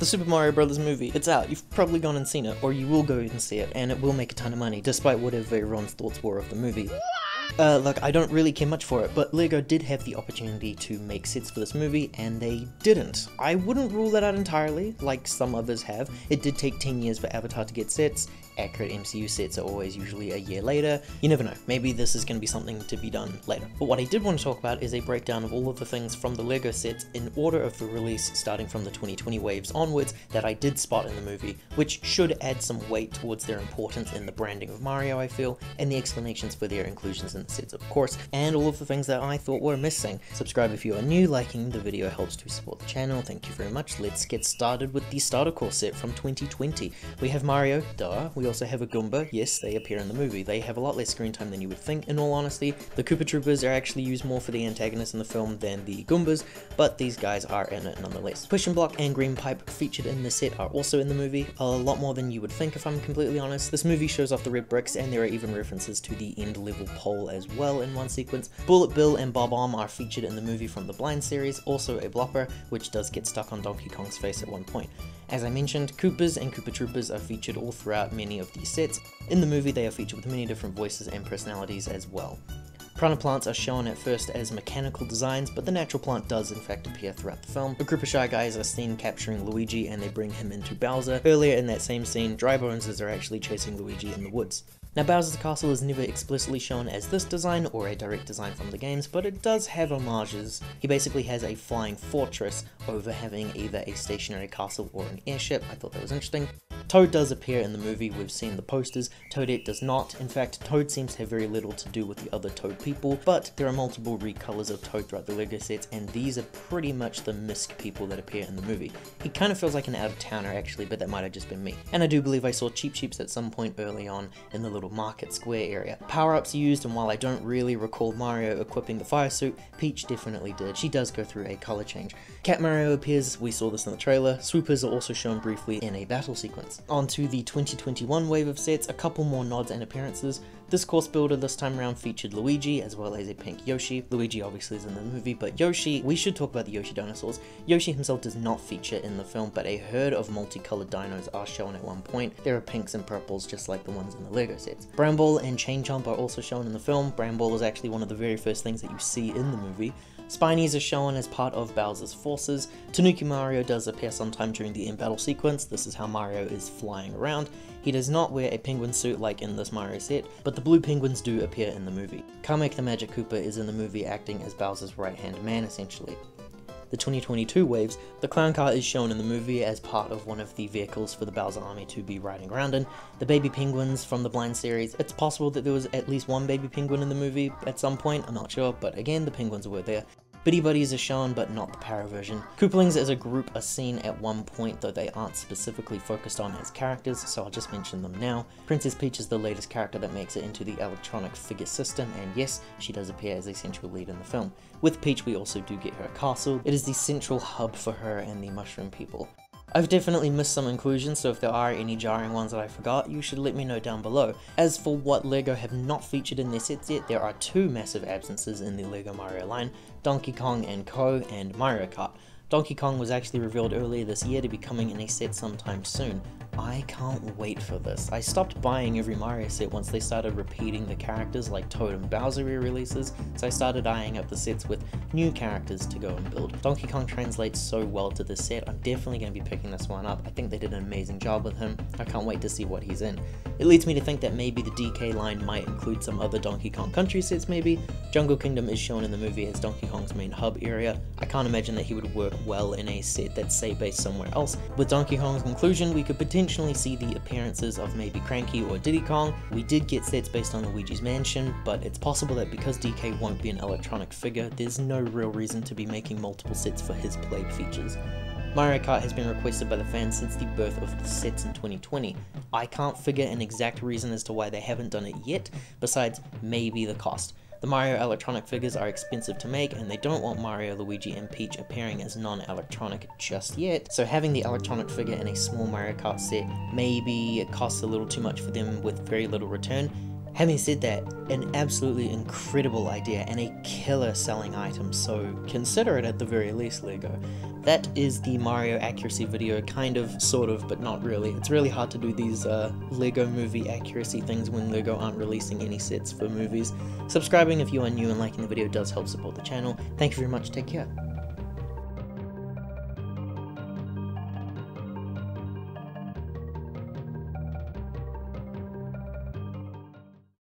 The Super Mario Bros. Movie, it's out, you've probably gone and seen it, or you will go and see it, and it will make a ton of money, despite whatever everyone's thoughts were of the movie. Look, I don't really care much for it, but LEGO did have the opportunity to make sets for this movie, and they didn't. I wouldn't rule that out entirely, like some others have. It did take 10 years for Avatar to get sets. Accurate MCU sets are always usually a year later. You never know, maybe this is going to be something to be done later. But what I did want to talk about is a breakdown of all of the things from the LEGO sets in order of the release, starting from the 2020 waves onwards, that I did spot in the movie, which should add some weight towards their importance in the branding of Mario, I feel, and the explanations for their inclusions in the sets, of course, and all of the things that I thought were missing. Subscribe if you are new, liking the video helps to support the channel, thank you very much. Let's get started with the starter core set from 2020. We have Mario, duh. We also have a Goomba, yes, they appear in the movie. They have a lot less screen time than you would think, in all honesty. The Koopa Troopers are actually used more for the antagonists in the film than the Goombas, but these guys are in it nonetheless. Push and Block and Green Pipe, featured in the set, are also in the movie, a lot more than you would think if I'm completely honest. This movie shows off the red bricks, and there are even references to the end level pole as well in one sequence. Bullet Bill and Bob-omb are featured in the movie from the Blind series, also a blopper, which does get stuck on Donkey Kong's face at one point. As I mentioned, Koopas and Koopa Troopers are featured all throughout many of these sets. In the movie they are featured with many different voices and personalities as well. Piranha plants are shown at first as mechanical designs, but the natural plant does in fact appear throughout the film. A group of Shy Guys are seen capturing Luigi and they bring him into Bowser. Earlier in that same scene, Dry Bones are actually chasing Luigi in the woods. Now Bowser's Castle is never explicitly shown as this design or a direct design from the games, but it does have homages. He basically has a flying fortress over having either a stationary castle or an airship. I thought that was interesting. Toad does appear in the movie, we've seen the posters. Toadette does not. In fact, Toad seems to have very little to do with the other Toad people, but there are multiple recolors of Toad throughout the LEGO sets, and these are pretty much the Misk people that appear in the movie. He kind of feels like an out-of-towner actually, but that might have just been me. And I do believe I saw Cheep Cheeps at some point early on in the little market square area. Power-ups used, and while I don't really recall Mario equipping the fire suit, Peach definitely did. She does go through a color change. Cat Mario appears, we saw this in the trailer. Swoopers are also shown briefly in a battle sequence. On to the 2021 wave of sets, a couple more nods and appearances. This course builder this time around featured Luigi, as well as a pink Yoshi. Luigi obviously is in the movie, but Yoshi, we should talk about the Yoshi dinosaurs. Yoshi himself does not feature in the film, but a herd of multicolored dinos are shown at one point. There are pinks and purples just like the ones in the LEGO sets. Bramble and Chain Chomp are also shown in the film. Bramble is actually one of the very first things that you see in the movie. Spinies are shown as part of Bowser's forces. Tanuki Mario does appear sometime during the end battle sequence. This is how Mario is flying around. He does not wear a penguin suit like in this Mario set, but the blue penguins do appear in the movie. Kamek the Magic Koopa is in the movie acting as Bowser's right-hand man essentially. The 2022 waves, the clown car is shown in the movie as part of one of the vehicles for the Bowser army to be riding around in. The baby penguins from the Blind series, it's possible that there was at least one baby penguin in the movie at some point, I'm not sure, but again the penguins were there. Biddy Buddies are shown, but not the para version. Koopalings as a group are seen at one point, though they aren't specifically focused on as characters, so I'll just mention them now. Princess Peach is the latest character that makes it into the electronic figure system, and yes, she does appear as a central lead in the film. With Peach, we also do get her castle. It is the central hub for her and the Mushroom People. I've definitely missed some inclusions, so if there are any jarring ones that I forgot, you should let me know down below. As for what LEGO have not featured in their sets yet, there are two massive absences in the LEGO Mario line, Donkey Kong and Co. and Mario Kart. Donkey Kong was actually revealed earlier this year to be coming in a set sometime soon. I can't wait for this. I stopped buying every Mario set once they started repeating the characters like Toad and Bowser re-releases, so I started eyeing up the sets with new characters to go and build. Donkey Kong translates so well to this set, I'm definitely going to be picking this one up. I think they did an amazing job with him. I can't wait to see what he's in. It leads me to think that maybe the DK line might include some other Donkey Kong Country sets maybe. Jungle Kingdom is shown in the movie as Donkey Kong's main hub area. I can't imagine that he would work well in a set that's say based somewhere else. With Donkey Kong's conclusion, we could potentially see the appearances of maybe Cranky or Diddy Kong. We did get sets based on Luigi's Mansion, but it's possible that because DK won't be an electronic figure, there's no real reason to be making multiple sets for his play features. Mario Kart has been requested by the fans since the birth of the sets in 2020. I can't figure an exact reason as to why they haven't done it yet, besides maybe the cost. The Mario electronic figures are expensive to make, and they don't want Mario, Luigi, and Peach appearing as non-electronic just yet, so having the electronic figure in a small Mario Kart set, maybe it costs a little too much for them with very little return. Having said that, an absolutely incredible idea and a killer selling item, so consider it at the very least, LEGO. That is the Mario accuracy video, kind of, sort of, but not really. It's really hard to do these LEGO movie accuracy things when LEGO aren't releasing any sets for movies. Subscribing if you are new and liking the video does help support the channel. Thank you very much, take care.